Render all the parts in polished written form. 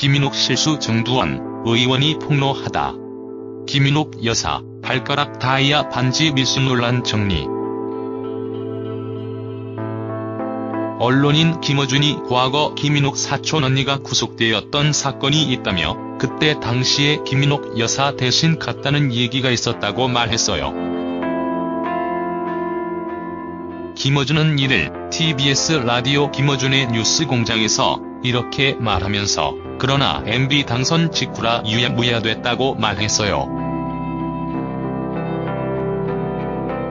김인욱 실수 정두원 의원이 폭로하다. 김인욱 여사 발가락 다이아 반지 밀수 논란 정리. 언론인 김어준이 과거 김인욱 사촌 언니가 구속되었던 사건이 있다며 그때 당시에 김인욱 여사 대신 갔다는 얘기가 있었다고 말했어요. 김어준은 이를 TBS 라디오 김어준의 뉴스공장에서 이렇게 말하면서 그러나 MB 당선 직후라 유야무야됐다고 말했어요.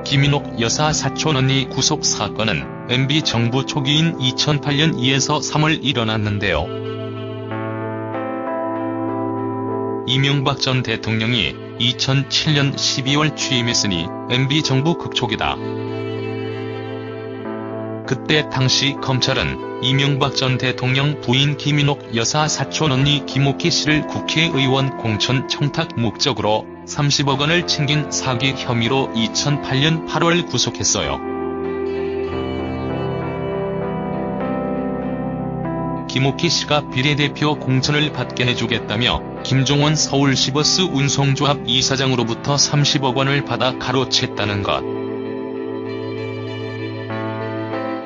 김인욱 여사 사촌 언니 구속 사건은 MB 정부 초기인 2008년 2에서 3월 일어났는데요. 이명박 전 대통령이 2007년 12월 취임했으니 MB 정부 극초기다. 그때 당시 검찰은 이명박 전 대통령 부인 김인욱 여사 사촌 언니 김옥희 씨를 국회의원 공천 청탁 목적으로 30억 원을 챙긴 사기 혐의로 2008년 8월 구속했어요. 김옥희 씨가 비례대표 공천을 받게 해주겠다며 김종원 서울시버스 운송조합 이사장으로부터 30억 원을 받아 가로챘다는 것.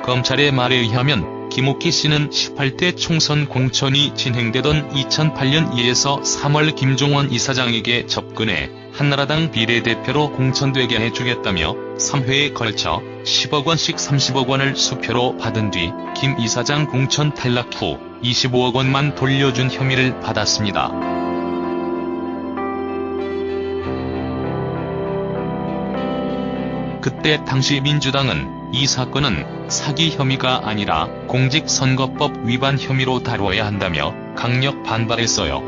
검찰의 말에 의하면 김옥희 씨는 18대 총선 공천이 진행되던 2008년 2에서 3월 김종원 이사장에게 접근해 한나라당 비례대표로 공천되게 해주겠다며 3회에 걸쳐 10억 원씩 30억 원을 수표로 받은 뒤 김 이사장 공천 탈락 후 25억 원만 돌려준 혐의를 받았습니다. 그때 당시 민주당은 이 사건은 사기 혐의가 아니라 공직선거법 위반 혐의로 다뤄야 한다며 강력 반발했어요.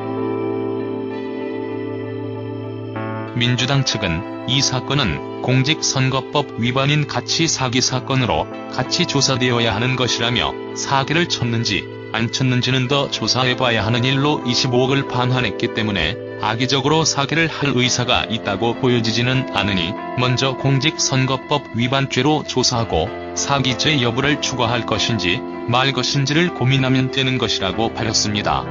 민주당 측은 이 사건은 공직선거법 위반인 가치 사기 사건으로 같이 조사되어야 하는 것이라며 사기를 쳤는지 안 쳤는지는 더 조사해봐야 하는 일로 25억을 반환했기 때문에 악의적으로 사기를 할 의사가 있다고 보여지지는 않으니 먼저 공직선거법 위반죄로 조사하고 사기죄 여부를 추가할 것인지 말 것인지를 고민하면 되는 것이라고 밝혔습니다.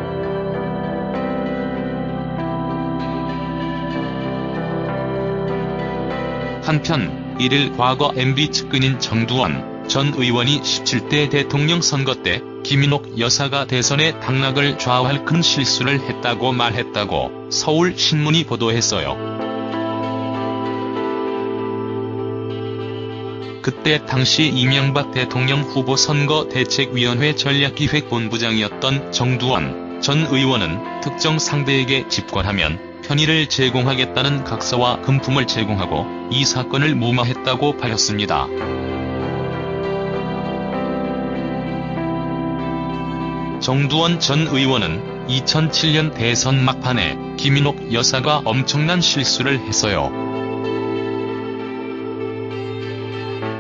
한편 1일 과거 MB 측근인 정두원 전 의원이 17대 대통령 선거 때 김인욱 여사가 대선에 당락을 좌우할 큰 실수를 했다고 말했다고 서울신문이 보도했어요. 그때 당시 이명박 대통령 후보 선거대책위원회 전략기획본부장이었던 정두원 전 의원은 특정 상대에게 집권하면 편의를 제공하겠다는 각서와 금품을 제공하고 이 사건을 무마했다고 밝혔습니다. 정두원 전 의원은 2007년 대선 막판에 김인욱 여사가 엄청난 실수를 했어요.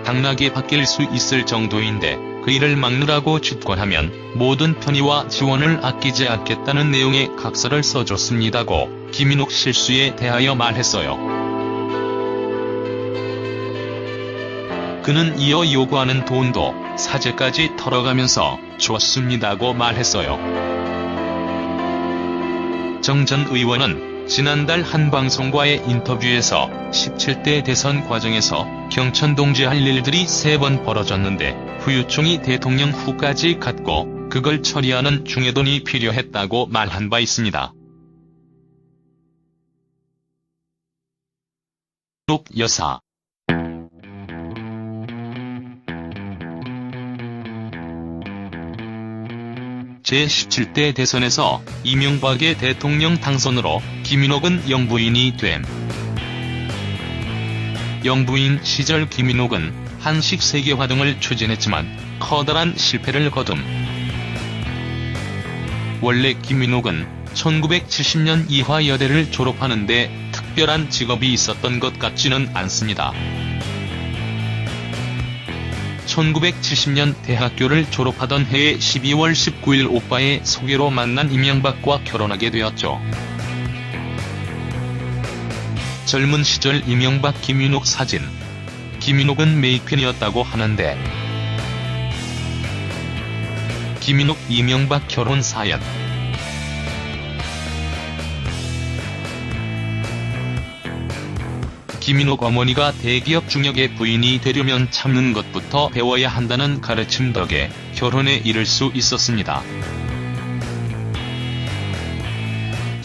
당락이 바뀔 수 있을 정도인데 그 일을 막느라고 집권하면 모든 편의와 지원을 아끼지 않겠다는 내용의 각서를 써줬습니다고 김인욱 실수에 대하여 말했어요. 그는 이어 요구하는 돈도 사죄까지 털어가면서 줬습니다고 말했어요. 정 전 의원은 지난달 한 방송과의 인터뷰에서 17대 대선 과정에서 경천동지할 일들이 3번 벌어졌는데 후유증이 대통령 후까지 갔고 그걸 처리하는 중해돈이 필요했다고 말한 바 있습니다. 김인욱 여사 제17대 대선에서 이명박의 대통령 당선으로 김인욱은 영부인이 됨. 영부인 시절 김인욱은 한식 세계화 등을 추진했지만 커다란 실패를 거둠. 원래 김인욱은 1970년 이화여대를 졸업하는데 특별한 직업이 있었던 것 같지는 않습니다. 1970년 대학교를 졸업하던 해의 12월 19일 오빠의 소개로 만난 이명박과 결혼하게 되었죠. 젊은 시절 이명박 김윤옥 사진. 김윤옥은 메이퀸이었다고 하는데 김윤옥 이명박 결혼 사연. 김윤옥 어머니가 대기업 중역의 부인이 되려면 참는 것부터 배워야 한다는 가르침 덕에 결혼에 이를 수 있었습니다.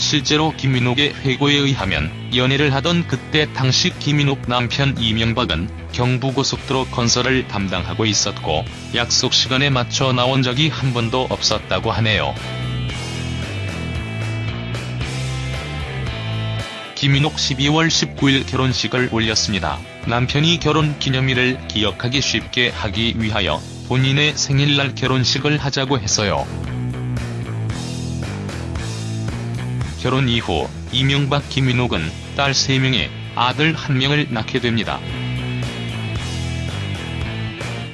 실제로 김윤옥의 회고에 의하면 연애를 하던 그때 당시 김윤옥 남편 이명박은 경부고속도로 건설을 담당하고 있었고 약속 시간에 맞춰 나온 적이 한 번도 없었다고 하네요. 김윤옥 12월 19일 결혼식을 올렸습니다. 남편이 결혼 기념일을 기억하기 쉽게 하기 위하여 본인의 생일날 결혼식을 하자고 했어요. 결혼 이후 이명박 김윤옥은 딸 3명에 아들 1명을 낳게 됩니다.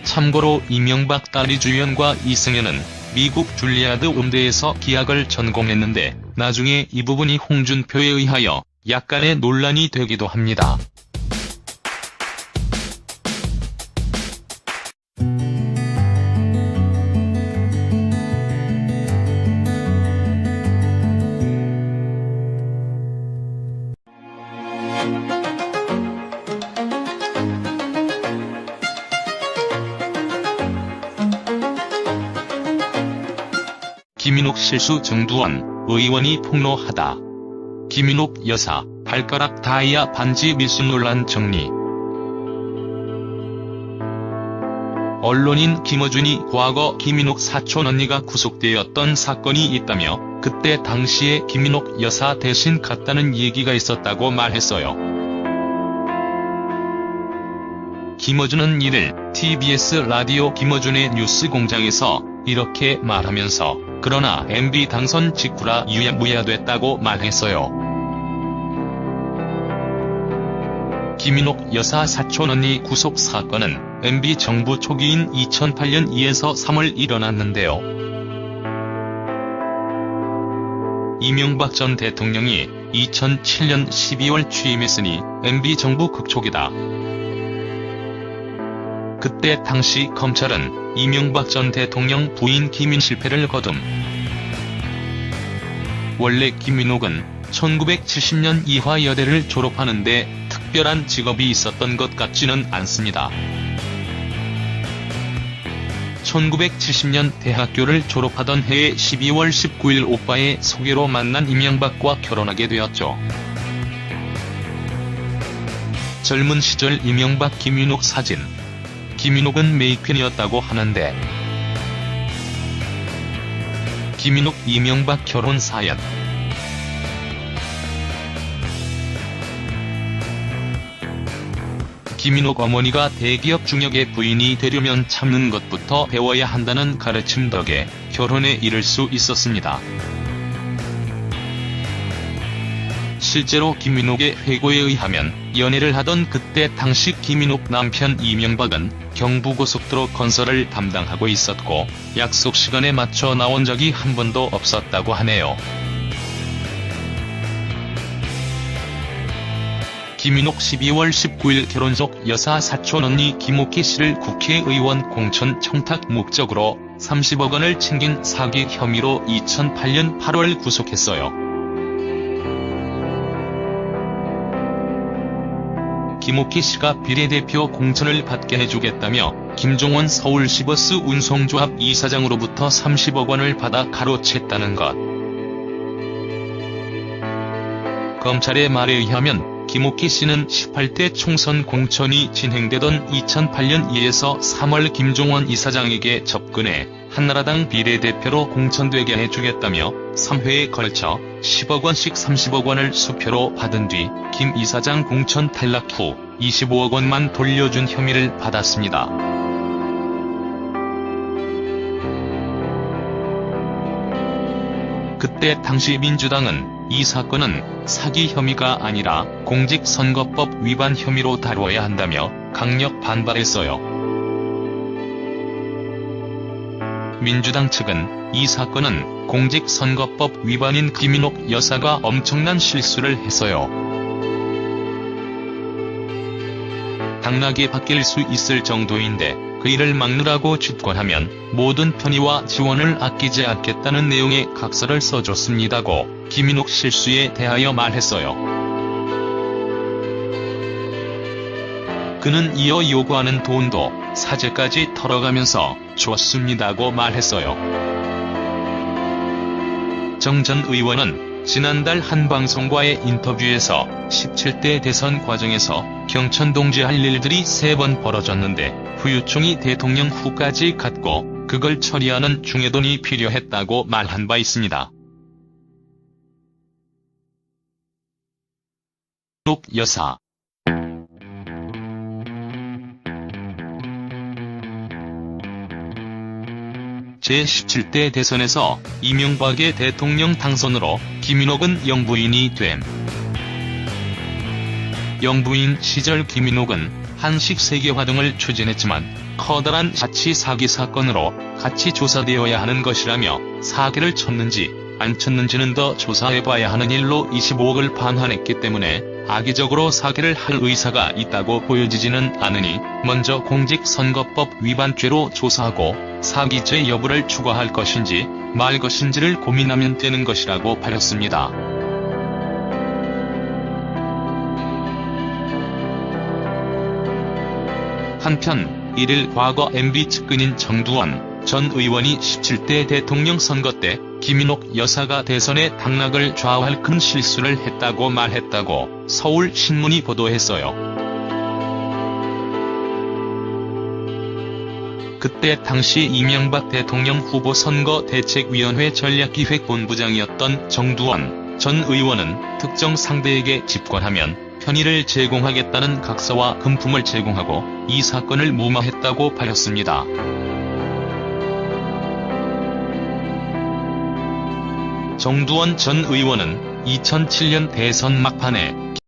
참고로 이명박 딸 이주연과 이승연은 미국 줄리아드 음대에서 기악을 전공했는데 나중에 이 부분이 홍준표에 의하여 약간의 논란이 되기도 합니다. 김윤옥 실수 정두원 의원이 폭로하다. 김윤옥 여사 발가락 다이아 반지 밀수 논란 정리. 언론인 김어준이 과거 김윤옥 사촌 언니가 구속되었던 사건이 있다며 그때 당시에 김윤옥 여사 대신 갔다는 얘기가 있었다고 말했어요. 김어준은 이를 TBS 라디오 김어준의 뉴스공장에서 이렇게 말하면서 그러나 MB 당선 직후라 유야무야됐다고 말했어요. 김윤옥 여사 사촌 언니 구속 사건은 MB 정부 초기인 2008년 2에서 3월 일어났는데요. 이명박 전 대통령이 2007년 12월 취임했으니 MB 정부 극초기다. 그때 당시 검찰은 이명박 전 대통령 부인 김인 실패를 거둠. 원래 김윤옥은 1970년 이화여대를 졸업하는데 특별한 직업이 있었던 것 같지는 않습니다. 1970년 대학교를 졸업하던 해에 12월 19일 오빠의 소개로 만난 이명박과 결혼하게 되었죠. 젊은 시절 이명박 김윤옥 사진. 김윤옥은 메이퀸이었다고 하는데 김윤옥 이명박 결혼 사연. 김윤옥 어머니가 대기업 중역의 부인이 되려면 참는 것부터 배워야 한다는 가르침 덕에 결혼에 이를 수 있었습니다. 실제로 김윤옥의 회고에 의하면 연애를 하던 그때 당시 김윤옥 남편 이명박은 경부고속도로 건설을 담당하고 있었고 약속 시간에 맞춰 나온 적이 한 번도 없었다고 하네요. 김윤옥 12월 19일 결혼식 여사 사촌 언니 김옥희 씨를 국회의원 공천 청탁 목적으로 30억 원을 챙긴 사기 혐의로 2008년 8월 구속했어요. 김옥희 씨가 비례대표 공천을 받게 해주겠다며 김종원 서울시버스 운송조합 이사장으로부터 30억 원을 받아 가로챘다는 것. 검찰의 말에 의하면 김옥희 씨는 18대 총선 공천이 진행되던 2008년 2에서 3월 김종원 이사장에게 접근해 한나라당 비례대표로 공천되게 해주겠다며 3회에 걸쳐 10억 원씩 30억 원을 수표로 받은 뒤 김 이사장 공천 탈락 후 25억 원만 돌려준 혐의를 받았습니다. 그때 당시 민주당은 이 사건은 사기 혐의가 아니라 공직선거법 위반 혐의로 다뤄야 한다며 강력 반발했어요. 민주당 측은 이 사건은 공직선거법 위반인 김윤옥 여사가 엄청난 실수를 했어요. 당락이 바뀔 수 있을 정도인데 그 일을 막느라고 집권하면 모든 편의와 지원을 아끼지 않겠다는 내용의 각서를 써줬습니다고 김인옥 실수에 대하여 말했어요. 그는 이어 요구하는 돈도 사죄까지 털어가면서 줬습니다고 말했어요. 정 전 의원은 지난달 한 방송과의 인터뷰에서 17대 대선 과정에서 경천동지 할 일들이 3번 벌어졌는데 후유증이 대통령 후까지 갔고 그걸 처리하는 중해돈이 필요했다고 말한 바 있습니다. 여사 제17대 대선에서 이명박의 대통령 당선으로 김인옥은 영부인이 됨. 영부인 시절 김인옥은 한식 세계화 등을 추진했지만 커다란 자치 사기 사건으로 같이 조사되어야 하는 것이라며 사기를 쳤는지 안 쳤는지는 더 조사해봐야 하는 일로 25억을 반환했기 때문에 악의적으로 사기를 할 의사가 있다고 보여지지는 않으니 먼저 공직선거법 위반죄로 조사하고 사기죄 여부를 추가할 것인지 말 것인지를 고민하면 되는 것이라고 밝혔습니다. 한편 1일 과거 MB 측근인 정두원 전 의원이 17대 대통령 선거 때 김인옥 여사가 대선의 당락을 좌우할 큰 실수를 했다고 말했다고 서울신문이 보도했어요. 그때 당시 이명박 대통령 후보 선거대책위원회 전략기획본부장이었던 정두원 전 의원은 특정 상대에게 집권하면 편의를 제공하겠다는 각서와 금품을 제공하고 이 사건을 무마했다고 밝혔습니다. 정두원 전 의원은 2007년 대선 막판에